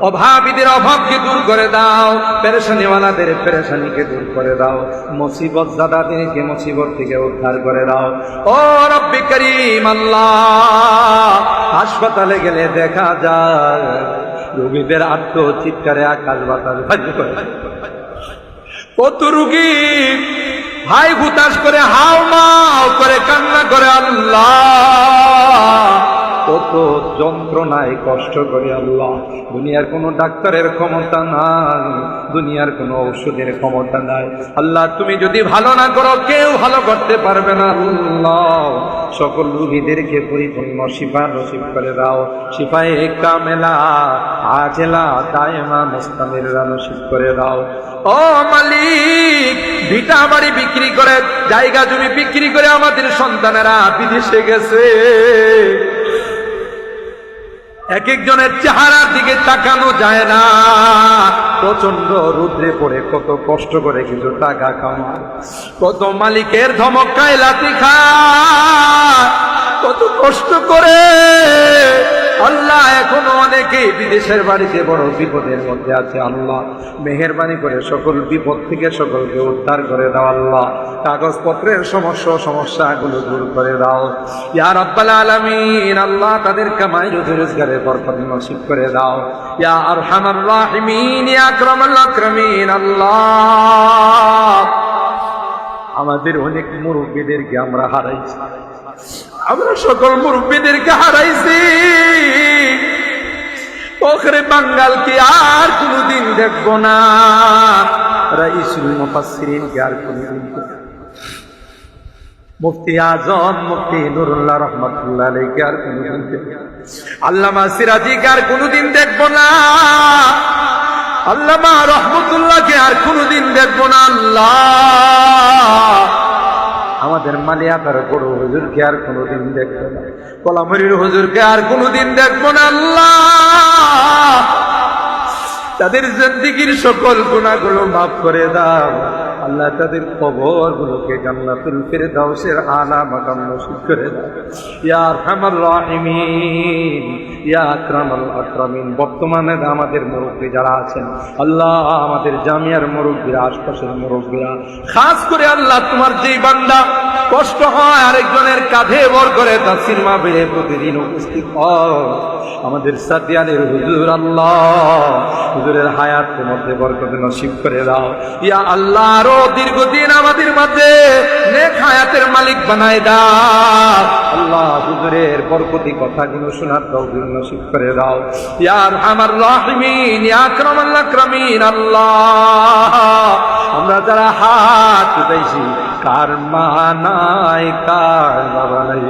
অভাবীদের অভাবকে দূর করে দাও, পেরেশানিওয়ালাদের পেরেশানিকে দূর করে দাও, মুসিবত জাদাদেরকে মুসিবত থেকে উদ্ধার করে দাও। ও রব্বি করিম আল্লাহ, হাসপাতালে গেলে দেখা যায় রোগীদের আত্ম চিৎকারে আকাশ বাতাস ভাসি করে। কত রোগী হাই হুতাশ করে হাও মাও করে কান্না করে আল্লাহ, কত যন্ত্রণায় কষ্ট করে আল্লাহ। দুনিয়ার কোনো ডাক্তারের ক্ষমতা নাই, দুনিয়ার কোনো ঔষধের ক্ষমতা নাই আল্লাহ। তুমি যদি ভালো না করো কেউ ভালো করতে পারবে না আল্লাহ। সকল রোগীদেরকে পরিপূর্ণ শিফা নসিব করে দাও, শিফায়ে কামেলা আজেলা দায়েমা মুস্তামিররা নসিব করে দাও। ও মালিক, ভিটা বাড়ি বিক্রি করে, জায়গা জমি বিক্রি করে আমাদের সন্তানেরা বিদেশে গেছে। এক একজনের চেহারার দিকে তাকানো যায় না, প্রচন্ড রুদ্রে পড়ে কত কষ্ট করে কিছু টাকা কামায়, কত মালিকের ধমক খায়, লাথি খায়, কত কষ্ট করে আল্লাহ। এখনো অনেকেই বিদেশের বাড়িতে বড় বিপদের মধ্যে আছে আল্লাহ। মেহেরবানি করে সকল বিপদ থেকে সকলকে উদ্ধার করে দাও আল্লাহ। কাগজপত্রের সমস্যাগুলো দূর করে দাও ইয়া রাব্বাল আলামিন। আল্লাহ তাদের কামাই রুজি রোজগারে বরকত নসিব করে দাও ইয়া আরহামার রাহিমিন, ইয়া আকরামাল আকরামিন। আল্লাহ আমাদের অনেক মুরব্বীদেরকে আমরা হারাইছি, আমরা সকল মুরব্বীদেরকে হারাইছি। ওখরে বাঙ্গালকে আর কোনদিন দেখব না, রাইসুল মুফাসসিরিনকে আর কোনদিন দেখব না, মুফতি আজম মুফতি নুরুল্লাহ রহমাতুল্লাহ আলাইহি আর কোনদিন দেখব না, আল্লামা সিরাজিকে আর কোনদিন দেখব না, আল্লামা রহমাতুল্লাহকে আর কোনদিন দেখব না আল্লাহ। আমাদের মালিয়াতার বড় হুজুরকে আর কোনদিন দেখবো না, কলামরির হুজুরকে আর কোনদিন দেখবো না আল্লাহ। তাদের জিন্দেগীর সকল গুনাহগুলো মাফ করে দাও আল্লাহ। তাদের কবরগুলোকে জান্নাতুল ফিরদাউসের আলা মাকাম নসিব করে দাও ইয়া আরহামার রাহিমিন, ইয়া আকরামাল আকরামিন। বর্তমানে আমাদের মুরব্বী যারা আছেন আল্লাহ, আমাদের জামিয়ার মুরব্বীরা, আশপাশের মুরব্বীরা, খাস করে আল্লাহ তোমার যেই বান্দা কষ্ট হয় আরেকজনের কাঁধে ভর করে তাফসীর মাহফিলে প্রতিদিন উপস্থিত হয়, আমাদের সাদিয়ানের হুজুর আল্লাহ, হুজুরের হায়াতের মধ্যে বরকত নসিব করে দাও ইয়া আল্লাহ। আরো দীর্ঘদিন আমাদের মাঝে নেক হায়াতের মালিক বানায় দাও আল্লাহ। হুজুরের বরকতি কথাগুলো শোনার তৌফিক নসিব করে দাও ইয়া আরহামার রাহিমিন, ইয়া আকরামাল আকরামিন। আল্লাহ আমরা যারা হাত উঠাইছি কার মা নাই কার বাবা নাই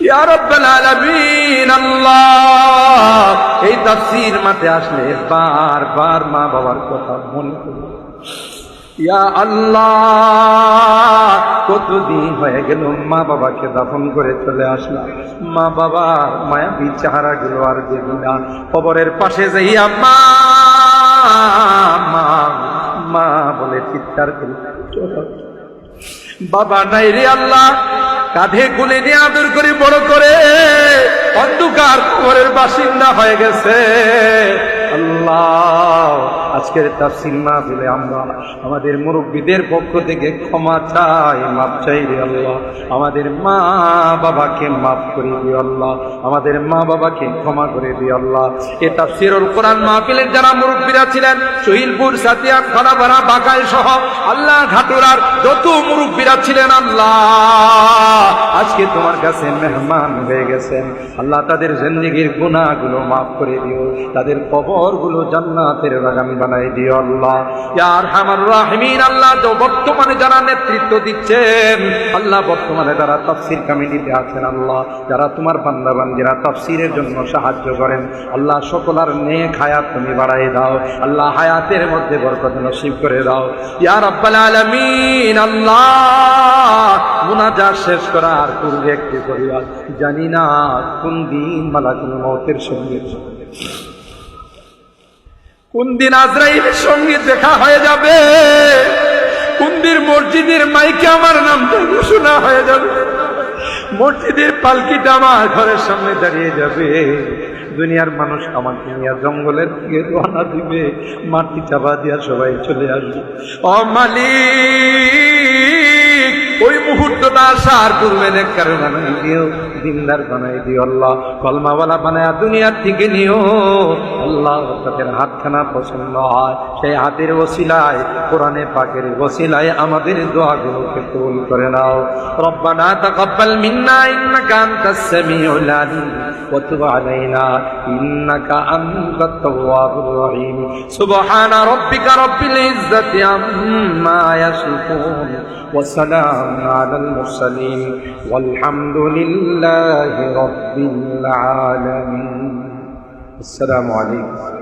ইয়া রাব্বাল আলামিন। আল্লাহ এই তাফসীর মাঠে আসলে বারবার মা বাবার কথা মনে করি ইয়া আল্লাহ। কতদিন হয়ে গেল মা বাবাকে দাফন করে চলে আসলাম, মা বাবার মায়াবী চেহারাগুলো আর দেখি না। কবরের পাশে যাইয়া মা মা মা বলে চিৎকার করি, বাবা নাই রে আল্লাহ। কাঁধে কুলে নিয়ে আদর করে বড় করে অন্ধকার কবরের বাসিন্দা হয়ে গেছে আল্লাহ। আজকের তাফসীর মাহফিলে আমরা আমাদের মুরব্বীদের পক্ষ থেকে ক্ষমা চাই, মাপ চাই রে আল্লাহ। আমাদের মা বাবাকে মাফ করে দিও আল্লাহ, আমাদের মা বাবাকে ক্ষমা করে দিও আল্লাহ। এই তাফসীরুল কোরআন মাহফিলের যারা মুরব্বীরা ছিলেন শহীদপুর, সাতিয়া, খানাপাড়া, বাকাই সহ আল্লাহ ঘাটুরার যত মুরব্বীরা ছিলেন আল্লাহ, আজকে তোমার কাছে মেহমান হয়ে গেছেন আল্লাহ। তাদের জিন্দেগীর গুনাহগুলো মাফ করে দিও, তাদের কবরগুলো জান্নাতের বাগান বানাই দিও আল্লাহ ইয়া আরহামার রাহিমিন। আল্লাহ তো বর্তমানে যারা নেতৃত্ব দিচ্ছেন আল্লাহ, বর্তমানে যারা তাফসীর কমিটিতে আছেন আল্লাহ, যারা তোমার বান্দা বান্দীরা তাফসীরের জন্য সাহায্য করেন আল্লাহ, সকলের নেক হায়াত তুমি বাড়াই দাও আল্লাহ, হায়াতের মধ্যে বরকত নসিব করে দাও ইয়া রাব্বাল আলামিন। আল্লাহ মুনাজাত শেষ করার পূর্বে একটু করিয়া জানি না কোন দিন মালাকুল মউতের সঙ্গে, কোন দিন আজরাইলের সঙ্গে দেখা হয়ে যাবে, কোন দিন মসজিদের মাইকে আমার নামটা ঘোষণা হয়ে যাবে, মসজিদের পালকিটা আমার ঘরের সামনে দাঁড়িয়ে যাবে, দুনিয়ার মানুষ আমাকে নিয়ে জঙ্গলের দিকে রওনা দিবে, মাটি চাপা দিয়া সবাই চলে আসবে। ও মালিক, ওই মুহূর্তটা আসার পূর্বে নেককার বানাই দিও, দিনদার বানাই দিও আল্লাহ, কলমাওয়ালা বানায়া দুনিয়ার থেকে নিও আল্লাহ। তাদের হাতখানা পছন্দ হয়, সেই হাতের ওসিলায়, কোরআনে পাকের ওসিলায় আমাদের দোয়াগুলোকে কবুল করে নাও। রব্বানা তাকাব্বাল মিন্না ইন্নাকা আনতাস সামিউল আলিম ওয়া তুব আলাইনা ইন্নাকা আনতাত তাওয়াবুর রহিম। সুবহানা রাব্বিকা রাব্বিল ইজ্জাতি আম্মা ইয়াসিফুন ওয়া সালামুন আলাল মুরসালিন ওয়ালহামদুলিল্লাহি রাব্বিল আলামিন। আসসালামু আলাইকুম।